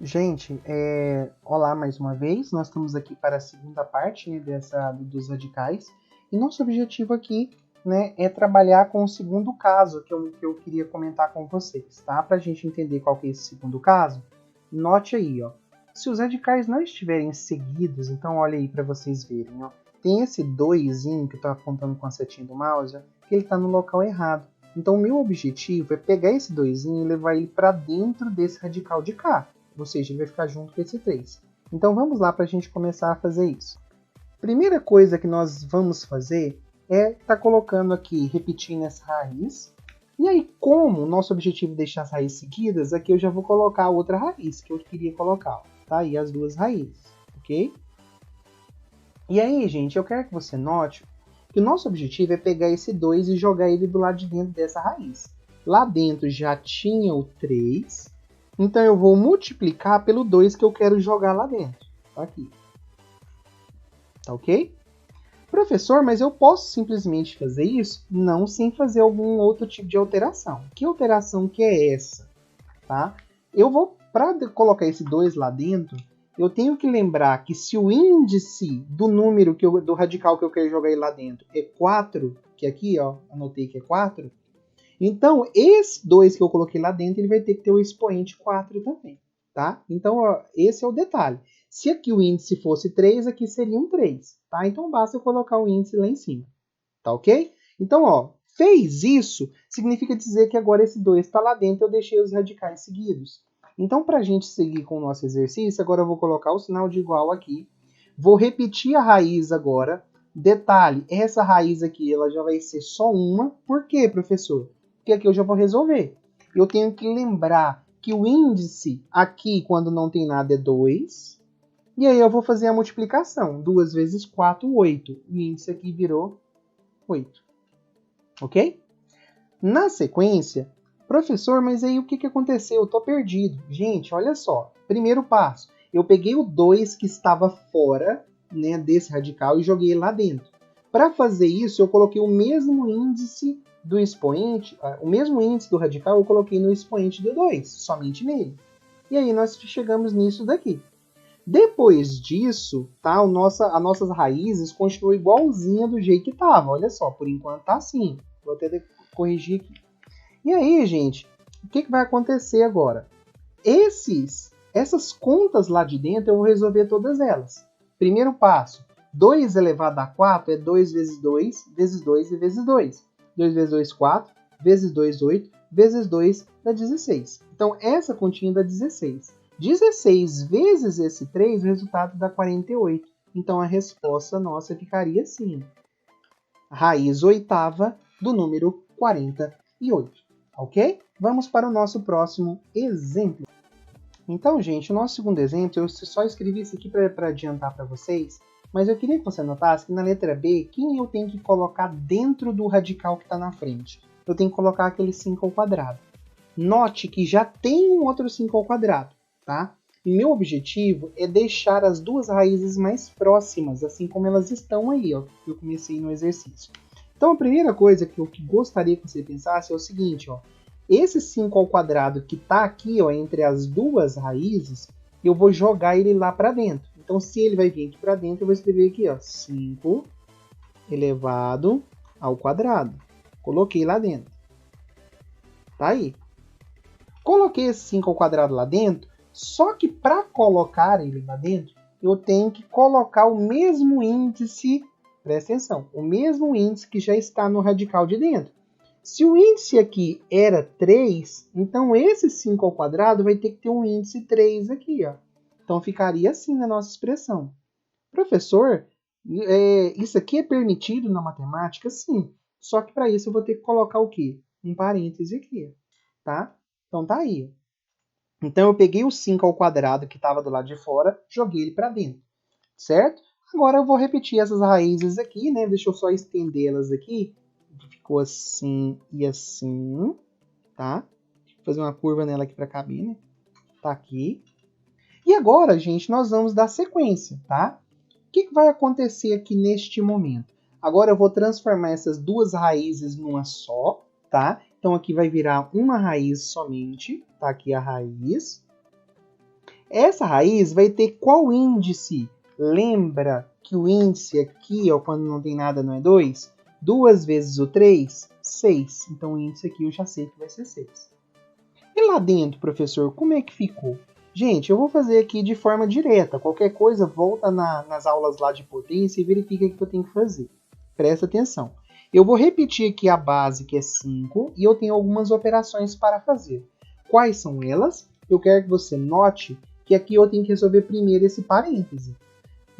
Gente, olá mais uma vez. Nós estamos aqui para a segunda parte, né, dos radicais. E nosso objetivo aqui, né, é trabalhar com o segundo caso que eu queria comentar com vocês, tá? Para a gente entender qual que é esse segundo caso, note aí, ó. Se os radicais não estiverem seguidos, então olha aí para vocês verem, ó. Tem esse 2 que eu estou apontando com a setinha do mouse, ó, que ele está no local errado. Então o meu objetivo é pegar esse 2 e levar ele para dentro desse radical de cá. Ou seja, ele vai ficar junto com esse 3. Então vamos lá para a gente começar a fazer isso. Primeira coisa que nós vamos fazer é estar colocando aqui, repetindo essa raiz. E aí, como o nosso objetivo é deixar as raízes seguidas, aqui eu já vou colocar a outra raiz que eu queria colocar. Tá aí as duas raízes, ok? E aí, gente, eu quero que você note que o nosso objetivo é pegar esse 2 e jogar ele do lado de dentro dessa raiz. Lá dentro já tinha o 3, então eu vou multiplicar pelo 2 que eu quero jogar lá dentro. Aqui. Tá ok? Professor, mas eu posso simplesmente fazer isso? Não sem fazer algum outro tipo de alteração. Que alteração que é essa? Tá? Eu vou, para colocar esse 2 lá dentro, eu tenho que lembrar que se o índice do número do radical que eu quero jogar aí lá dentro é 4, que aqui, ó, anotei que é 4, então esse 2 que eu coloquei lá dentro, ele vai ter que ter o expoente 4 também, tá? Então, ó, esse é o detalhe. Se aqui o índice fosse 3, aqui seria um 3, tá? Então basta eu colocar o índice lá em cima, tá ok? Então, ó, fez isso, significa dizer que agora esse 2 está lá dentro, eu deixei os radicais seguidos. Então, para a gente seguir com o nosso exercício, agora eu vou colocar o sinal de igual aqui. Vou repetir a raiz agora. Detalhe, essa raiz aqui ela já vai ser só uma. Por quê, professor? Porque aqui eu já vou resolver. Eu tenho que lembrar que o índice aqui, quando não tem nada, é 2. E aí eu vou fazer a multiplicação. 2 vezes 4, 8. O índice aqui virou 8. Ok? Na sequência, professor, mas aí o que aconteceu? Eu estou perdido. Gente, olha só. Primeiro passo. Eu peguei o 2 que estava fora, né, desse radical e joguei lá dentro. Para fazer isso, eu coloquei o mesmo índice do expoente, o mesmo índice do radical eu coloquei no expoente do 2, somente nele. E aí nós chegamos nisso daqui. Depois disso, tá, as nossas raízes continuam igualzinha do jeito que estava. Olha só, por enquanto tá assim. Vou até corrigir aqui. E aí, gente, o que vai acontecer agora? Essas contas lá de dentro, eu vou resolver todas elas. Primeiro passo, 2 elevado a 4 é 2 vezes 2, vezes 2 e vezes 2. 2 vezes 2, 4, vezes 2, 8, vezes 2 dá 16. Então, essa continha dá 16. 16 vezes esse 3, o resultado dá 48. Então, a resposta nossa ficaria assim. Raiz oitava do número 48. Ok? Vamos para o nosso próximo exemplo. Então, gente, o nosso segundo exemplo, eu só escrevi isso aqui para adiantar para vocês, mas eu queria que você notasse que na letra B, quem eu tenho que colocar dentro do radical que está na frente? Eu tenho que colocar aquele 5 ao quadrado. Note que já tem um outro 5 ao quadrado, tá? E meu objetivo é deixar as duas raízes mais próximas, assim como elas estão aí, ó, que eu comecei no exercício. Então, a primeira coisa que eu gostaria que você pensasse é o seguinte, ó. Esse 5 ao quadrado que está aqui, ó, entre as duas raízes, eu vou jogar ele lá para dentro. Então, se ele vai vir aqui para dentro, eu vou escrever aqui, ó, 5 elevado ao quadrado. Coloquei lá dentro. Tá aí. Coloquei esse 5 ao quadrado lá dentro, só que para colocar ele lá dentro, eu tenho que colocar o mesmo índice, presta atenção, o mesmo índice que já está no radical de dentro. Se o índice aqui era 3, então esse 5 ao quadrado vai ter que ter um índice 3 aqui, ó. Então ficaria assim na nossa expressão. Professor, isso aqui é permitido na matemática? Sim. Só que para isso eu vou ter que colocar o quê? Um parêntese aqui, tá? Então tá aí. Então eu peguei o 5 ao quadrado que estava do lado de fora, joguei ele para dentro, certo? Agora eu vou repetir essas raízes aqui, né? Deixa eu só estendê-las aqui. Ficou assim e assim, tá? Vou fazer uma curva nela aqui para caber, né? Tá aqui. E agora, gente, nós vamos dar sequência, tá? O que vai acontecer aqui neste momento? Agora eu vou transformar essas duas raízes numa só, tá? Então aqui vai virar uma raiz somente, tá aqui a raiz. Essa raiz vai ter qual índice? Lembra que o índice aqui, ó, quando não tem nada, não é 2? 2 vezes o 3, 6. Então o índice aqui eu já sei que vai ser 6. E lá dentro, professor, como é que ficou? Gente, eu vou fazer aqui de forma direta. Qualquer coisa, volta nas aulas lá de potência e verifica o que eu tenho que fazer. Presta atenção. Eu vou repetir aqui a base, que é 5, e eu tenho algumas operações para fazer. Quais são elas? Eu quero que você note que aqui eu tenho que resolver primeiro esse parêntese.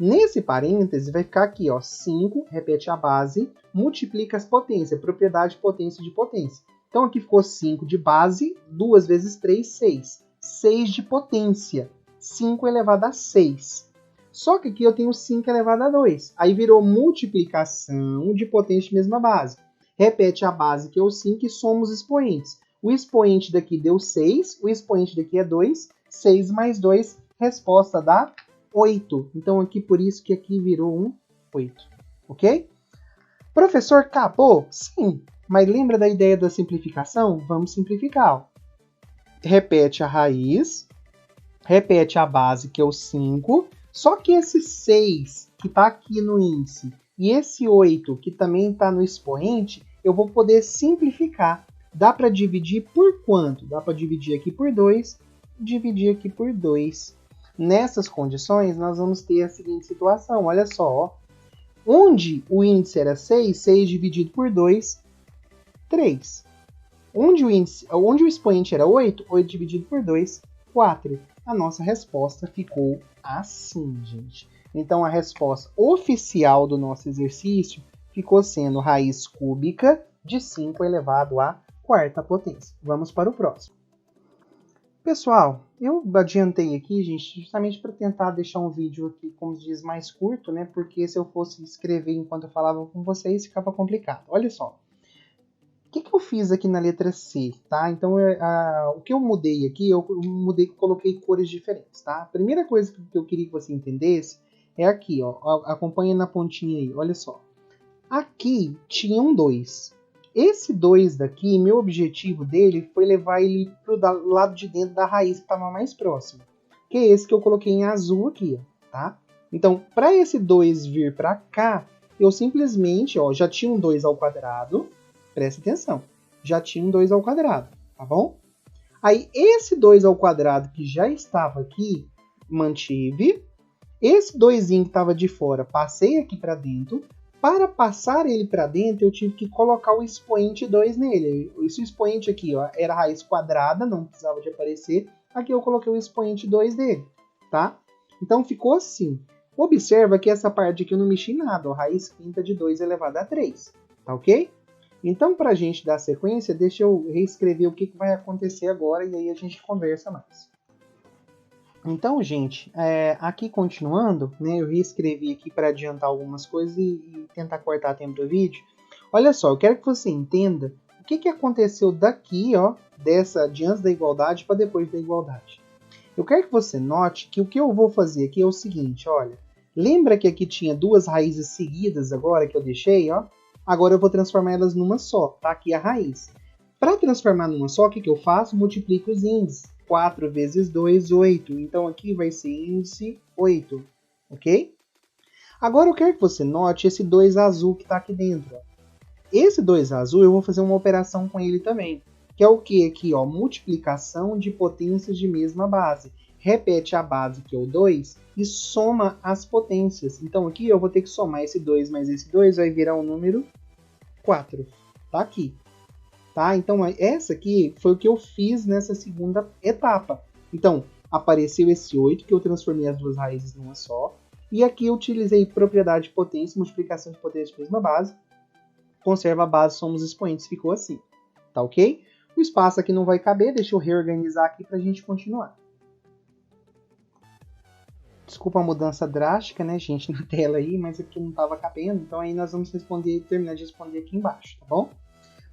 Nesse parêntese vai ficar aqui, ó, 5, repete a base, multiplica as potências, propriedade potência de potência. Então aqui ficou 5 de base, 2 vezes 3, 6. 6 de potência, 5 elevado a 6. Só que aqui eu tenho 5 elevado a 2. Aí virou multiplicação de potência de mesma base. Repete a base, que é o 5, e soma os expoentes. O expoente daqui deu 6, o expoente daqui é 2. 6 mais 2, resposta dá 8. Então aqui por isso que aqui virou um 8. Ok? Professor, acabou? Sim. Mas lembra da ideia da simplificação? Vamos simplificar. Ó. Repete a raiz, repete a base, que é o 5, só que esse 6, que está aqui no índice, e esse 8, que também está no expoente, eu vou poder simplificar. Dá para dividir por quanto? Dá para dividir aqui por 2, dividir aqui por 2. Nessas condições, nós vamos ter a seguinte situação, olha só, ó. Onde o índice era 6, 6 dividido por 2, 3. Onde o expoente era 8, 8 dividido por 2, 4. A nossa resposta ficou assim, gente. Então, a resposta oficial do nosso exercício ficou sendo raiz cúbica de 5 elevado à quarta potência. Vamos para o próximo. Pessoal, eu adiantei aqui, gente, justamente para tentar deixar um vídeo aqui, como diz, mais curto, né? Porque se eu fosse escrever enquanto eu falava com vocês, ficava complicado. Olha só. O que eu fiz aqui na letra C, tá? Então, o que eu mudei aqui, coloquei cores diferentes, tá? A primeira coisa que eu queria que você entendesse é aqui, ó. Acompanha na pontinha aí, olha só. Aqui tinha um 2. Esse 2 daqui, meu objetivo dele foi levar ele pro lado de dentro da raiz que estava mais próximo. Que é esse que eu coloquei em azul aqui, ó, tá? Então, para esse 2 vir para cá, eu simplesmente, ó, já tinha um 2 ao quadrado. Presta atenção, já tinha um 2 ao quadrado, tá bom? Aí, esse 2 ao quadrado que já estava aqui, mantive. Esse 2 que estava de fora, passei aqui para dentro. Para passar ele para dentro, eu tive que colocar o expoente 2 nele. Esse expoente aqui, ó, era raiz quadrada, não precisava de aparecer. Aqui eu coloquei o expoente 2 dele, tá? Então, ficou assim. Observa que essa parte aqui eu não mexi nada, ó, raiz quinta de 2 elevado a 3, tá ok? Então, para a gente dar sequência, deixa eu reescrever o que vai acontecer agora e aí a gente conversa mais. Então, gente, aqui continuando, né, eu reescrevi aqui para adiantar algumas coisas e tentar cortar tempo do vídeo. Olha só, eu quero que você entenda o que aconteceu daqui, ó, de antes da igualdade para depois da igualdade. Eu quero que você note que o que eu vou fazer aqui é o seguinte, olha. Lembra que aqui tinha duas raízes seguidas agora que eu deixei, ó? Agora eu vou transformar elas numa só, tá? Aqui a raiz. Para transformar numa só, o que eu faço? Multiplico os índices. 4 vezes 2, 8. Então aqui vai ser índice 8, ok? Agora eu quero que você note esse 2 azul que está aqui dentro. Ó. Esse 2 azul eu vou fazer uma operação com ele também. Que é o que aqui? Ó, multiplicação de potências de mesma base. Repete a base, que é o 2, e soma as potências. Então aqui eu vou ter que somar esse 2 mais esse 2, vai virar o número 4. Tá aqui. Tá? Então essa aqui foi o que eu fiz nessa segunda etapa. Então apareceu esse 8, que eu transformei as duas raízes numa só. E aqui eu utilizei propriedade de potência, multiplicação de potência de mesma base. Conserva a base, soma os expoentes, ficou assim. Tá ok? O espaço aqui não vai caber, deixa eu reorganizar aqui para a gente continuar. Desculpa a mudança drástica, né, gente, na tela aí, mas aqui não estava cabendo, então aí nós vamos terminar de responder aqui embaixo, tá bom?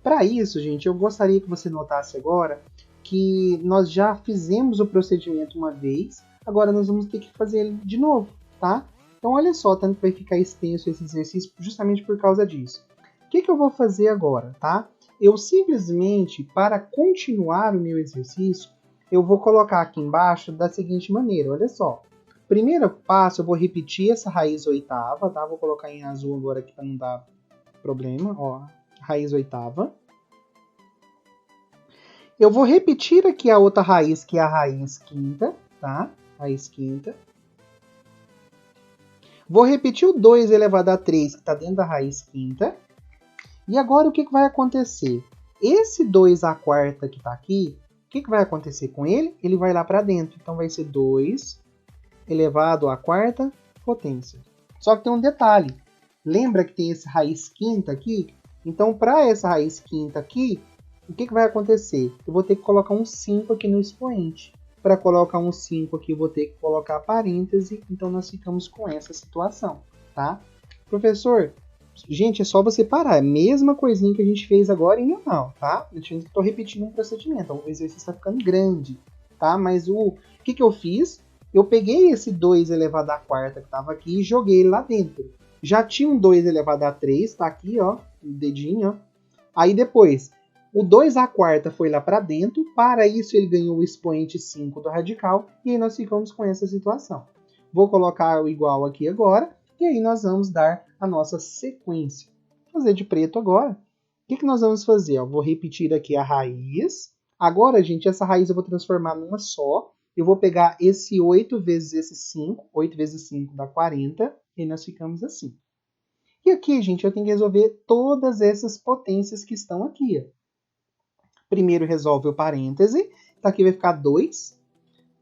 Para isso, gente, eu gostaria que você notasse agora que nós já fizemos o procedimento uma vez, agora nós vamos ter que fazer ele de novo, tá? Então olha só, tanto que vai ficar extenso esse exercício justamente por causa disso. O que eu vou fazer agora, tá? Eu simplesmente, para continuar o meu exercício, eu vou colocar aqui embaixo da seguinte maneira, olha só. Primeiro passo, eu vou repetir essa raiz oitava, tá? Vou colocar em azul agora aqui para não dar problema, ó, raiz oitava. Eu vou repetir aqui a outra raiz, que é a raiz quinta, tá? Raiz quinta. Vou repetir o 2 elevado a 3, que está dentro da raiz quinta. E agora o que vai acontecer? Esse 2 à quarta que está aqui, o que vai acontecer com ele? Ele vai lá para dentro. Então vai ser 2 elevado à quarta potência. Só que tem um detalhe. Lembra que tem essa raiz quinta aqui? Então, para essa raiz quinta aqui, o que vai acontecer? Eu vou ter que colocar um 5 aqui no expoente. Para colocar um 5 aqui, eu vou ter que colocar parêntese. Então, nós ficamos com essa situação, tá? Professor, gente, é só você parar. É a mesma coisinha que a gente fez agora em normal, tá? Eu estou repetindo um procedimento. O exercício está ficando grande, tá? Mas o que eu fiz? Eu peguei esse 2 elevado à quarta que estava aqui e joguei ele lá dentro. Já tinha um 2 elevado a 3, tá aqui, ó, o dedinho, ó. Aí depois, o 2 à quarta foi lá para dentro, para isso ele ganhou o expoente 5 do radical, e aí nós ficamos com essa situação. Vou colocar o igual aqui agora, e aí nós vamos dar a nossa sequência. Vou fazer de preto agora. O que nós vamos fazer? Ó, vou repetir aqui a raiz. Agora, gente, essa raiz eu vou transformar numa só. Eu vou pegar esse 8 vezes esse 5, 8 vezes 5 dá 40, e nós ficamos assim. E aqui, gente, eu tenho que resolver todas essas potências que estão aqui. Ó. Primeiro resolve o parêntese, então aqui vai ficar 2.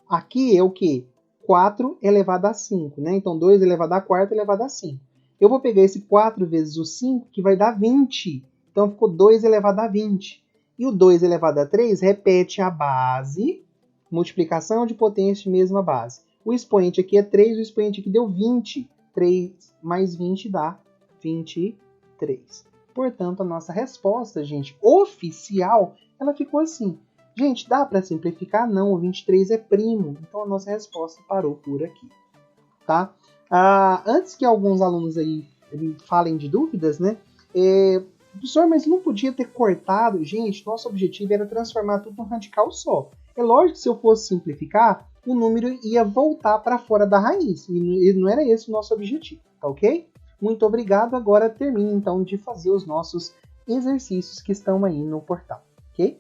Aqui é o quê? 4 elevado a 5, né? Então 2 elevado a quarta elevado a 5. Eu vou pegar esse 4 vezes o 5, que vai dar 20. Então ficou 2 elevado a 20. E o 2 elevado a 3 repete a base, multiplicação de potência, mesma base. O expoente aqui é 3, o expoente aqui deu 20. 3 mais 20 dá 23. Portanto, a nossa resposta, gente, oficial, ela ficou assim. Gente, dá para simplificar? Não, o 23 é primo. Então, a nossa resposta parou por aqui. Tá? Antes que alguns alunos aí falem de dúvidas, né? Professor, mas não podia ter cortado? Gente, nosso objetivo era transformar tudo num radical só. É lógico que se eu fosse simplificar, o número ia voltar para fora da raiz. E não era esse o nosso objetivo, tá ok? Muito obrigado. Agora termine, então, de fazer os nossos exercícios que estão aí no portal, ok?